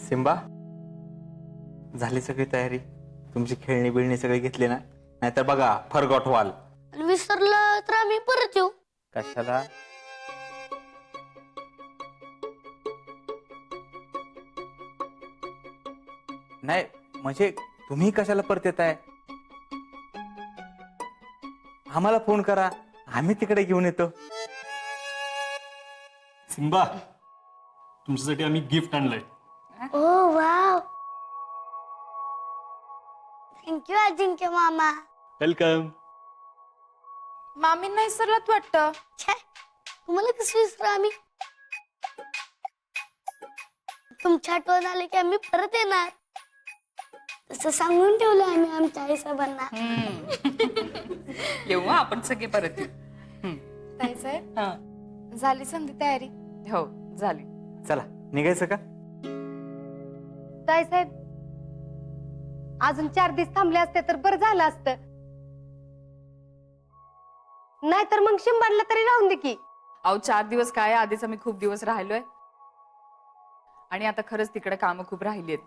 Simba, झाली सगळी तयारी? तुमची खेळणी बिळणी सगळी घेतली ना? नाहीतर बघा फरगॉट व्हाल. आणि विसरलं तर आम्ही परत येऊ. कशाला? नाही म्हणजे तुम्ही कशाला परत येताय? आम्हाला फोन करा, आम्ही तिकडे घेऊन येतो. सिम्बा, तुमच्यासाठी आम्ही गिफ्ट आणलंय. ओ वाव, थँक्यू अजिंक्य मामा. वेलकम. मामींना विसरलात वाटतं. छे, तुम्हाला कसं विसरू आम्ही? तुमची आठवण आली की आम्ही परत येणार, तसं सांगून ठेवलं आम्ही आमच्या आई साहेबांना. येऊ आपण सगळे परत येऊ. ताईसाहेब, झाली संधी तयारी? हो झाली. चला निघायचं का? ताईसाहेब, अजून 4 दिवस थांबले असते तर बरं झालं असतं. नाहीतर मग शिंबाडला तरी राहून दे की. अहो 4 दिवस काय, आधीच आम्ही खूप दिवस राहिलोय आणि आता खरंच तिकडे कामं खूप राहिली आहेत.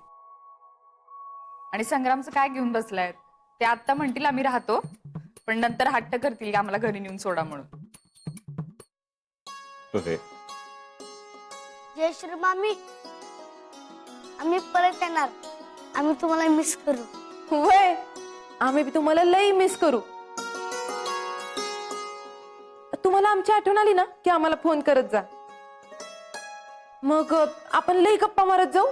आणि संग्रामचं काय घेऊन बसलाय? ते आता म्हणतील आम्ही राहतो, पण नंतर हट्ट करतील की आम्हाला घरी नेऊन सोडा म्हणून. जय श्री मामी, आम्ही परत येणार. आम्ही तुम्हाला मिस करू. होय, आम्ही बी तुम्हाला लई मिस करू. तुम्हाला आमची आठवण आली ना की आम्हाला फोन करत जा. मग आपण लई गप्पा मारत जाऊ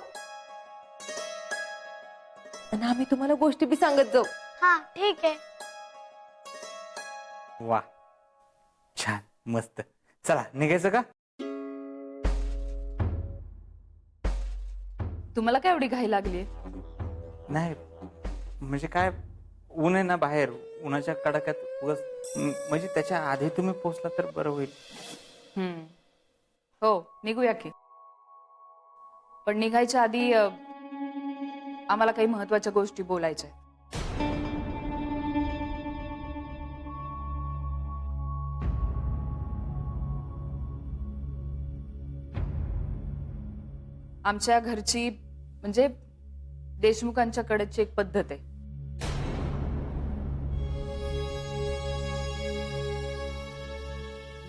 आणि आम्ही तुम्हाला गोष्टी बी सांगत जाऊ. हा ठीक आहे. वा, छान, मस्त. चला निघायचं का? तुम्हाला काय एवढी घाई लागली? नाही म्हणजे काय, ऊन आहे ना बाहेर, उन्हाच्या कडाक्यात उगाच म्हणजे त्याच्या आधी तुम्ही पोहोचला तर बरं होईल. हो निघूया की, पण निघायच्या आधी आम्हाला काही महत्वाच्या गोष्टी बोलायच्या आहेत. आमच्या घरची म्हणजे देशमुखांच्या कडेची एक पद्धत आहे.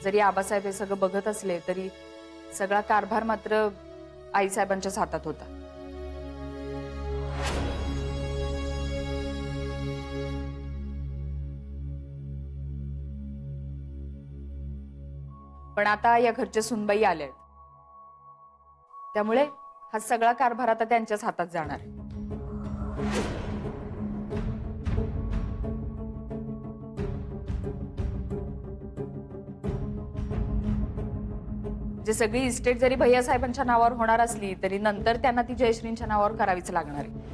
जरी आबासाहेब हे सगळं बघत असले तरी सगळा कारभार मात्र आईसाहेबांच्याच हातात होता. पण आता या घरच्या सुनबाई आल्या आहेत, त्यामुळे हा सगळा कारभार आता त्यांच्याच हातात जाणार आहे. जे सगळी इस्टेट जरी भैया साहेबांच्या नावावर होणार असली तरी नंतर त्यांना ती जयश्रींच्या नावावर करावीच लागणार आहे.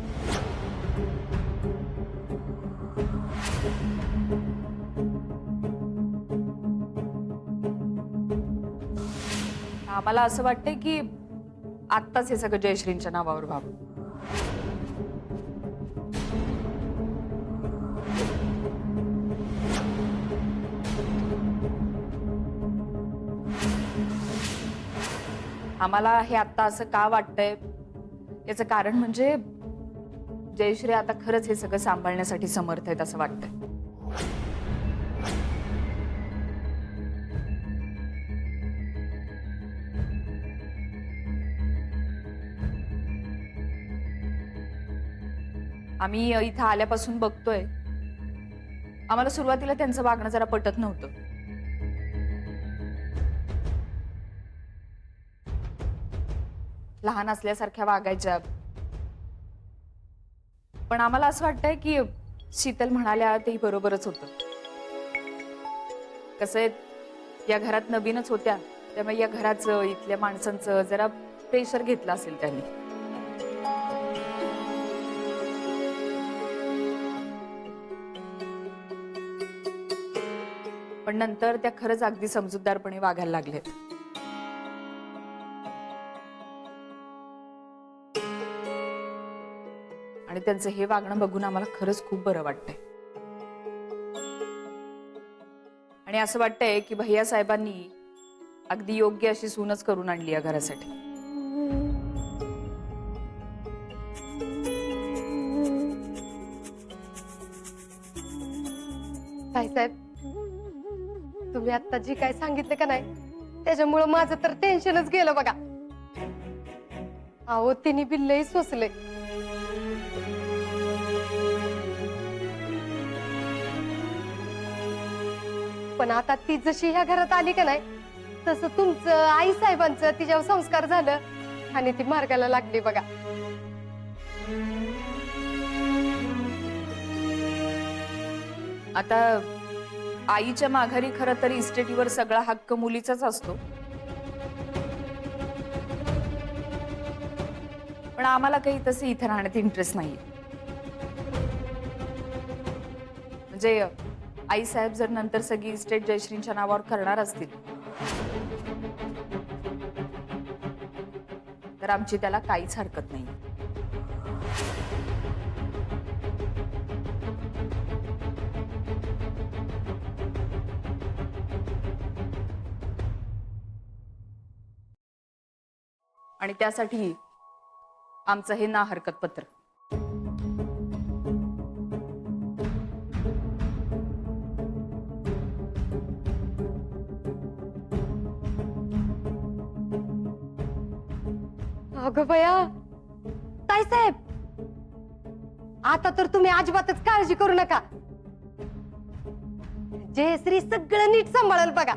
आम्हाला असं वाटतंय की आत्ताच हे सगळं जयश्रींच्या नावावर व्हावं. आम्हाला हे आता असं का वाटतंय याचं कारण म्हणजे जयश्री आता खरंच हे सगळं सांभाळण्यासाठी समर्थ आहेत असं वाटतंय. आम्ही इथं आल्यापासून बघतोय, आम्हाला सुरुवातीला त्यांचं वागणं जरा पटत नव्हतं. लहान असल्यासारख्या वागायच्या, पण आम्हाला असं वाटतंय की शीतल म्हणाल्या तेही बरोबरच होतं. कसं आहे, या घरात नवीनच होत्या, त्यामुळे या घराचं इथल्या माणसांचं जरा प्रेशर घेतलं असेल त्यांनी. पण नंतर त्या खरंच अगदी समजूतदारपणे वागायला लागलेत. आणि त्यांचं हे वागणं बघून आम्हाला खरंच खूप बरं वाटतंय. आणि असं वाटतंय की भैया साहेबांनी अगदी योग्य अशी सूनच करून आणली या घरासाठी. ताईसाहेब, तुम्ही आता जी काय सांगितलं का नाही त्याच्यामुळं माझं तर टेन्शनच गेलं बघा. अहो तिने बिल्लही सोसले. पण आता ती जशी ह्या घरात आली का नाही तसं तुमचं आई साहेबांचं तिच्यावर संस्कार झालं आणि ती मार्गाला लागली बघा. आता आईच्या माघारी खरं तर इस्टेटीवर सगळा हक्क मुलीचाच असतो, पण आम्हाला काही तसे इथे राहण्यात इंटरेस्ट नाहीये. म्हणजे आई साहेब जर नंतर सगळी इस्टेट जयश्रींच्या नावावर करणार असतील तर आमची त्याला काहीच हरकत नाही. आणि त्यासाठी आमचं हे ना हरकत पत्र. अगं बया, ताईसाहेब आता तर तुम्ही अजिबातच काळजी करू नका. जयश्री सगळं नीट सांभाळेल बघा.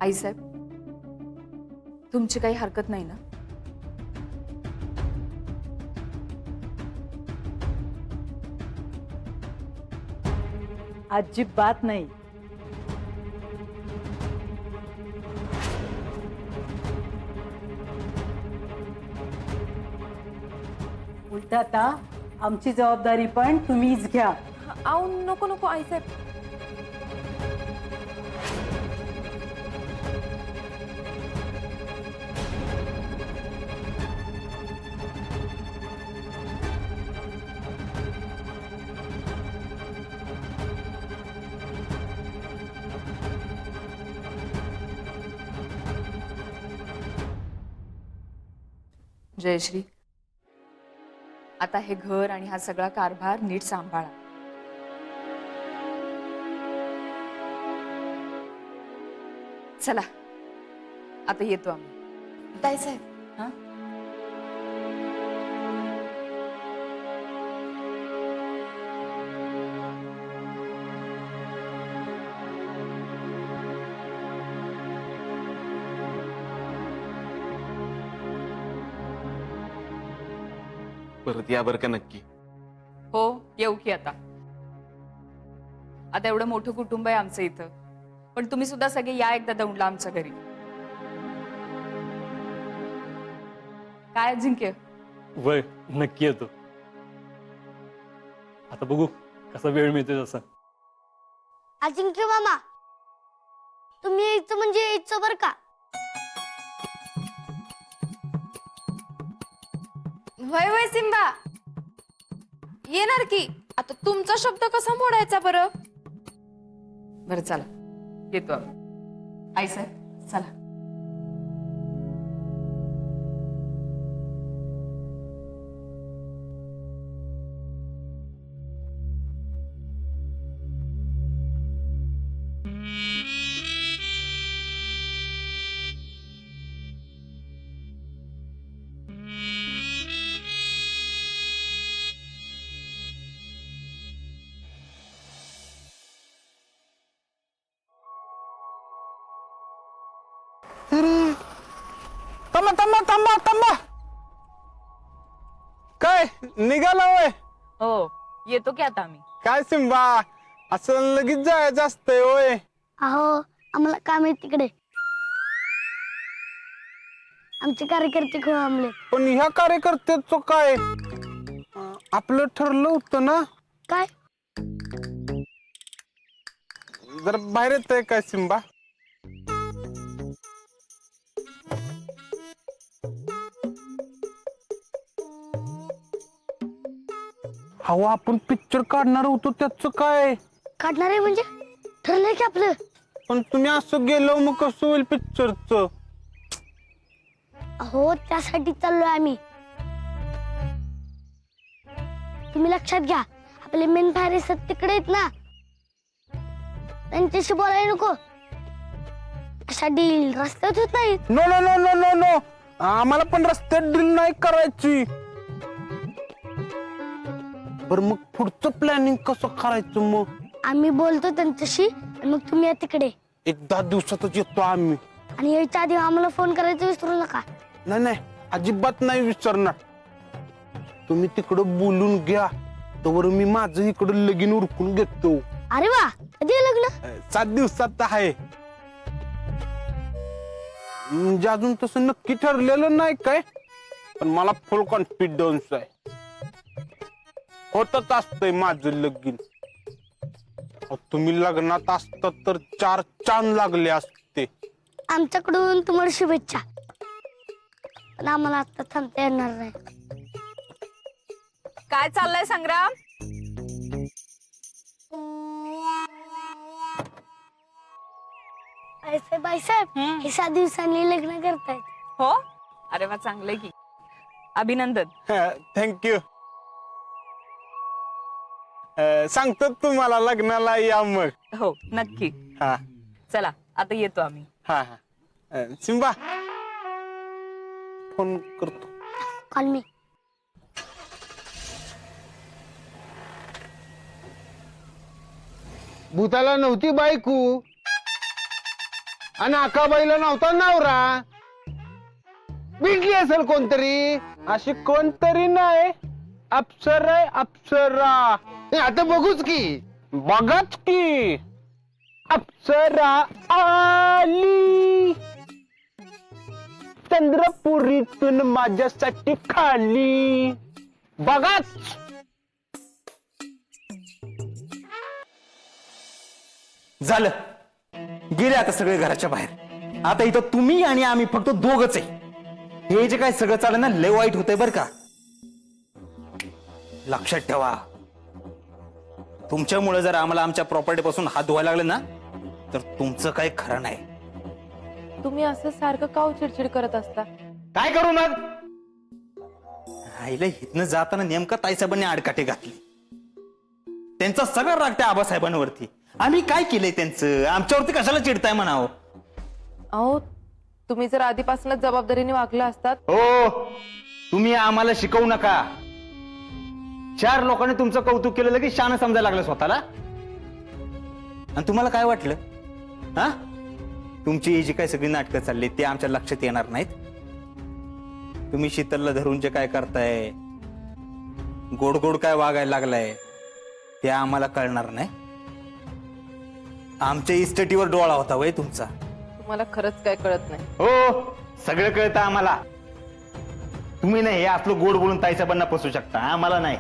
आई साहेब, तुमची काही हरकत नाही ना? अजिबात नाही. उलट आता आमची जबाबदारी पण तुम्हीच घ्या. आऊ नको नको आईसाहेब. जयश्री, आता हे घर आणि हा सगळा कारभार नीट सांभाळा. चला आता येतो आम्ही. ताईसाहेब, हा, परत या बरं का नक्की. हो येऊ की. आता एवढं मोठं कुटुंब आहे आमचं इथं, पण तुम्ही सुद्धा सगळे या एकदा दौंडला आमच्या घरी. काय अजिंक्य? वय नक्की येतो. आता बघू कसा वेळ मिळतोय तसा. अजिंक्य मामा, तुम्ही यायचं म्हणजे यायचं बर का. वय वय सिम्बा येणार की. आता तुमचा शब्द कसा मोडायचा बरं? बरं चला येतो आम्ही. आई साहेब चला. थांबा थांबा थांबा थांबा. काय निघाला होय? हो येतो की आता आम्ही. काय सिम्बा, असं लगेच जायचं असतंय होय? अहो आम्हाला काम आहे तिकडे. आमचे कार्यकर्ते खोळंबले. पण ह्या कार्यकर्त्याचं काय? आपलं ठरलं होतं ना. काय? जरा बाहेर येत आहे काय सिम्बा? अहो आपण पिक्चर काढणार होतो त्याच काय? काढणार आहे म्हणजे ठरलंय की आपलं. पण तुम्ही असं गेलो मग कसं होईल पिक्चरचं? हो त्यासाठी चाललोय आम्ही. तुम्ही लक्षात घ्या, आपले मेन फायरिस तिकडे आहेत ना, त्यांच्याशी बोलायला नको. अशा डील रस्त्यात होत नाहीत. No no no no no no, आम्हाला पण रस्त्यात डील नाही करायची. बरं मग पुढचं प्लॅनिंग कसं करायचं मग? आम्ही बोलतो त्यांच्याशी आणि मग तुम्ही या तिकडे. 10 दिवसातच येतो आम्ही. आणि यायच्या आधी आम्हाला फोन करायचं विसरू नका. नाही नाही, अजिबात नाही विचारणार. तुम्ही तिकडं बोलून घ्या, तोवर मी माझं इकडं लगीन उरकून घेतो. अरे वा, कधी आहे लग्न? 7 दिवसात आहे. म्हणजे अजून तसं नक्की ठरलेलं नाही काय, पण मला फुल कॉन्फिडन्स आहे. होतच असतंय माझं लगीन. तुम्ही लग्नात असतात तर 4 चांद लागले असते. आमच्याकडून तुम्हाला शुभेच्छा, पण आम्हाला आता थांबता येणार नाही. काय चाललंय संग्राम? बाईसाहेब, हे 7 दिवसांनी लग्न करतायत. हो, अरे वा, चांगलंय की. अभिनंदन. थँक्यू. सांगतो तुम्हाला लग्नाला या मग. हो नक्की. हा चला आता येतो आम्ही. हा हा. सिम्बा, फोन करतो. कॉल मी. भूताला नव्हती बायको आणि आकाबाईला नव्हता नवरा. भेटली असेल कोणतरी. अशी कोणतरी नाही, अप्सरा आहे अप्सरा. आता बघूच की. बघाच की. अप्सरा आली चंद्रपुरीतून माझ्यासाठी खाली. बघाच. झालं, गेले आता सगळे घराच्या बाहेर. आता इथं तुम्ही आणि आम्ही फक्त दोघच आहे. हे जे काय सगळं चाललं ना, लय वाईट होतंय बरं का. लक्षात ठेवा, तुमच्यामुळे जर आम्हाला आमच्या प्रॉपर्टी पासून हात धुवायला लागले ना, तर तुमचं काही खरं नाही. तुम्ही असं सारखं का चिडचिड करत असता? काय करू मग? आईला इथनं जाताना नेमका ताईसाहेबांनी आडकाठी घातली. त्यांचा सगळा राग त्या आबासाहेबांवरती. आम्ही काय केलंय त्यांचं? आमच्यावरती कशाला चिडताय म्हणावं? अहो, तुम्ही जर आधीपासूनच जबाबदारीने वागला असतात. हो, तुम्ही आम्हाला शिकवू नका. 4 लोकांनी तुमचं कौतुक केलं की शान समजायला लागलं स्वतःला. आणि तुम्हाला काय वाटलं? हा, तुमची ही जी काय सगळी नाटकं चालली ते आमच्या लक्षात येणार नाहीत. तुम्ही शीतलला धरून जे काय करताय, गोड गोड काय वागायला लागलाय, ते आम्हाला कळणार नाही. आमच्या इस्टेटीवर डोळा होता वय तुमचा. तुम्हाला खरंच काय कळत नाही. हो, सगळं कळतं आम्हाला. तुम्ही नाही हे आपलं गोड बोलून ताईसाहेबांना फसवू शकता, आम्हाला नाही.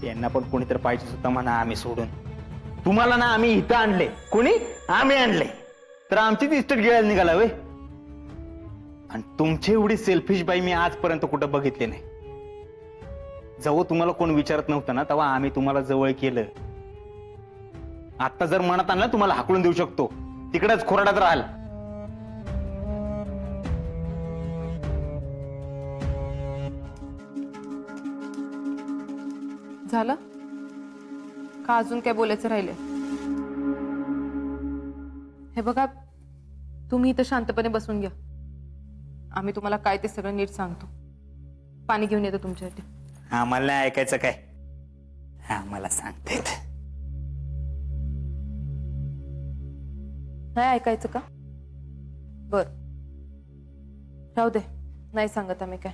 यांना पण कोणीतरी पाहिजे होता म्हणा, आम्ही सोडून. तुम्हाला ना आम्ही इथं आणले. कोणी? आम्ही आणले. तर आमचीच इस्टेट गिळायला निघाला वय. आणि तुमची एवढी सेल्फिश बाई मी आजपर्यंत कुठं बघितले नाही. जेव्हा तुम्हाला कोण विचारत नव्हतं ना, तेव्हा आम्ही तुम्हाला जवळ केलं. आता जर मनात आणलं तुम्हाला हाकलून देऊ शकतो. तिकडेच खोराडात राहाल. झालं का? अजून काय बोलायचं राहिले? हे बघा, तुम्ही इथं शांतपणे बसून घ्या. आम्ही तुम्हाला काय ते सगळं नीट सांगतो. पाणी घेऊन येतो तुमच्यासाठी. आम्हाला नाही ऐकायचं काय? आम्हाला सांगतेत. नाही ऐकायचं का? बर, राहू दे, नाही सांगत आम्ही काय.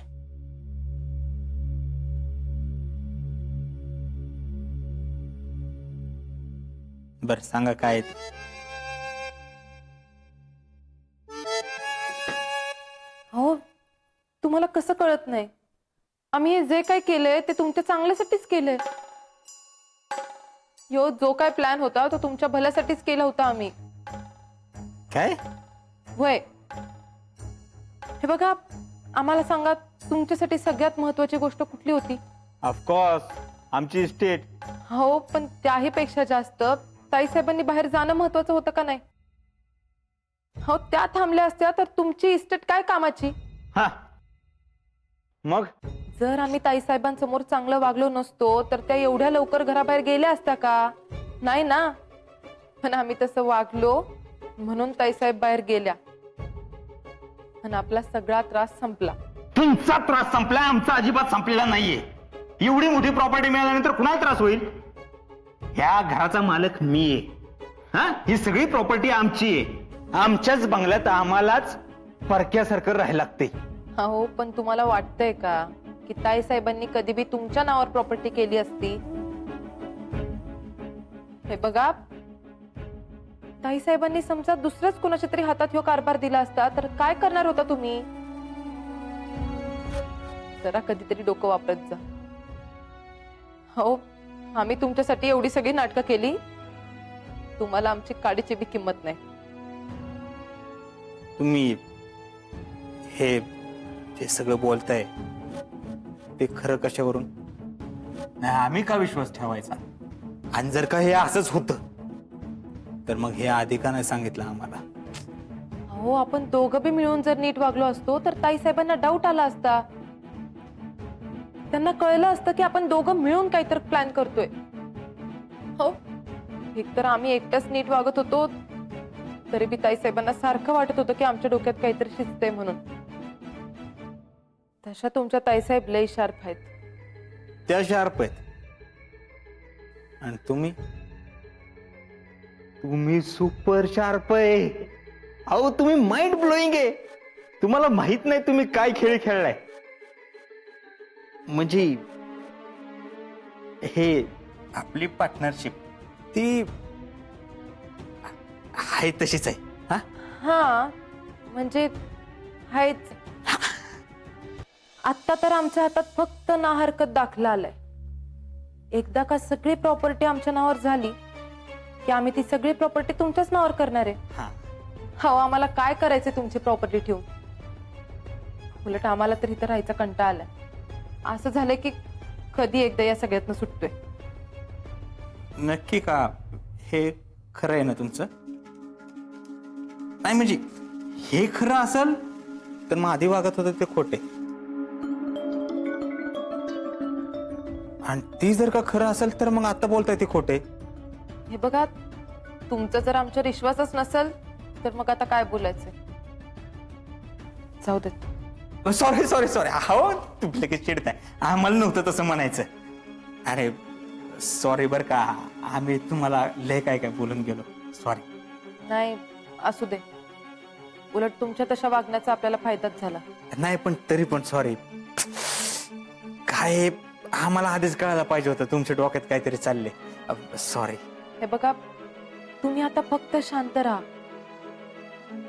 बर, सांगा काय ते. हो, तुम्हाला कसं कळत नाही? आम्ही हे जे काय केलंय ते तुमच्या चांगल्यासाठीच केलंय. यो जो काय प्लॅन होता तो तुमच्या भल्यासाठीच केला होता आम्ही. काय? होय. हे बघा, आम्हाला सांगा, तुमच्यासाठी सगळ्यात महत्वाची गोष्ट कुठली होती? ऑफकोर्स आमची इस्टेट. हो, पण त्याही पेक्षा जास्त ताईसाहेबांनी बाहेर जाणं महत्वाचं होतं का नाही? हो त्या थांबल्या असत्या तर तुमची इस्टेट काय कामाची? हा मग जर आम्ही ताईसाहेबांसमोर चांगलं वागलो नसतो तर त्या एवढ्या लवकर घराबाहेर गेल्या असत्या का? नाही ना. पण आम्ही तसं वागलो म्हणून ताईसाहेब बाहेर गेल्या आणि आपला सगळा त्रास संपला. तुमचा त्रास संपला, आमचा अजिबात संपलेला नाहीये. एवढी मोठी प्रॉपर्टी मिळाल्यानंतर कुणाला त्रास होईल? ह्या घराचा मालक मी आहे. हा, ही सगळी प्रॉपर्टी आमची आहे. आमच्याच बंगल्यात आम्हालाच परक्यासारखं राहायला लागते. हो पण तुम्हाला वाटतंय का की ताईसाहेबांनी कधी बी तुमच्या नावावर प्रॉपर्टी केली असती? हे बघा, ताईसाहेबांनी समजा दुसऱ्याच कोणाच्या तरी हातात ह्यो कारभार दिला असता तर काय करणार होता तुम्ही? जरा कधीतरी डोकं वापरत जा. हो, आम्ही तुमच्यासाठी एवढी सगळी नाटकं केली, तुम्हाला आमची काडीची बी किंमत नाही. तुम्ही हे जे सगळं बोलताय ते खरं कशावरून? नाही, आम्ही का विश्वास ठेवायचा? आणि जर का हे असंच होतं तर मग हे आधी का नाही सांगितलं आम्हाला? हो, आपण दोघं बी मिळून जर नीट वागलो असतो तर ताईसाहेबांना डाऊट आला असता. त्यांना कळलं असतं की आपण दोघं मिळून काहीतरी प्लॅन करतोय. हो, एकतर आम्ही एकटाच नीट वागत होतो तरी बी ताईसाहेबांना सारखं वाटत होतं की आमच्या डोक्यात काहीतरी शिजतंय म्हणून. तशा तुमच्या ताईसाहेब लई शार्प आहेत. त्या शार्प आहेत आणि तुम्ही तुम्ही सुपर शार्प आहे. अहो, तुम्ही माइंड ब्लोईंग आहे. तुम्हाला माहित नाही तुम्ही काय खेळ खेळलाय. म्हणजे हे आपली पार्टनरशिप ती आहे तशीच आहे. हा, हा म्हणजे हायच. आता तर आमच्या हातात फक्त ना हरकत दाखला आलाय. एकदा का सगळी प्रॉपर्टी आमच्या नावावर झाली की आम्ही ती सगळी प्रॉपर्टी तुमच्याच नावावर करणार आहे. हा. हो, आम्हाला काय करायचंय तुमची प्रॉपर्टी ठेवून? उलट आम्हाला तर इथं राहायचा कंटाळा आलाय. असं झालंय की कधी एकदा या सगळ्यातनं सुटतोय. नक्की का हे खरं आहे ना तुमचं? नाही म्हणजे हे खरं असेल तर मग आधी वागत होतं ते खोटे, आणि ती जर का खरं असेल तर मग आता बोलताय ते खोटे. हे बघा, तुमचा जर आमच्यावर विश्वासच नसेल तर मग आता काय बोलायचंय? जाऊ देत. Sorry sorry sorry. हो, तुम्ही लगेच चिडताय. आम्हाला नव्हतं तसं म्हणायचं. अरे सॉरी बर का, आम्ही तुम्हाला लय काय काय बोलून गेलो. सॉरी. नाही, असू दे. उलट तुमच्या तशा वागण्याचा आपल्याला फायदाच झाला. नाही पण तरी पण सॉरी. काय आम्हाला आधीच कळायला पाहिजे होतं तुमच्या डोक्यात काहीतरी चालले. सॉरी. हे बघा, तुम्ही आता फक्त शांत राहा.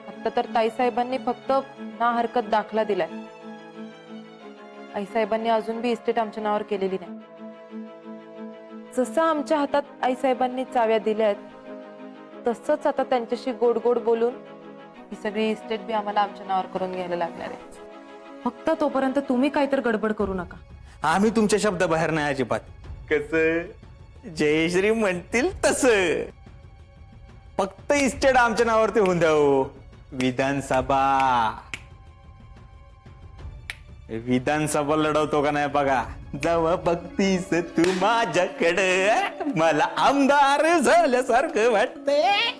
आता तर ताईसाहेबांनी फक्त ना हरकत दाखला दिलाय. आईसाहेबांनी अजून बी इस्टेट आमच्या नावावर केलेली नाही. जसं आमच्या हातात आईसाहेबांनी चाव्या दिल्यात तसंच आता त्यांच्याशी गोड गोड बोलून ही सगळी इस्टेट बी आम्हाला आमच्या नावावर करून घ्यायला लागणार आहे. फक्त तोपर्यंत तुम्ही काहीतरी गडबड करू नका. आम्ही तुमच्या शब्द बाहेर नाही अजिबात. कसं जयश्री म्हणतील तसं. फक्त इस्टेट आमच्या नावावरती होऊन द्यावं. विधानसभा लढवतो का नाही बघा. जेव्हा बघतीस तू माझ्याकडे मला आमदार झाल्यासारखं वाटतंय.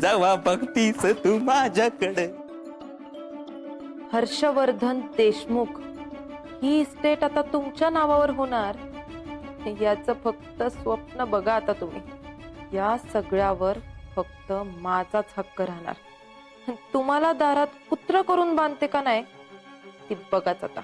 जेव्हा बघतीस तू माझ्याकडे. हर्षवर्धन देशमुख ही इस्टेट आता तुमच्या नावावर होणार याचं फक्त स्वप्न बघा आता तुम्ही. या सगळ्यावर फक्त माझाच हक्क राहणार. तुम्हाला दारात कुत्र करून बांधते का नाही ती बघाच आता.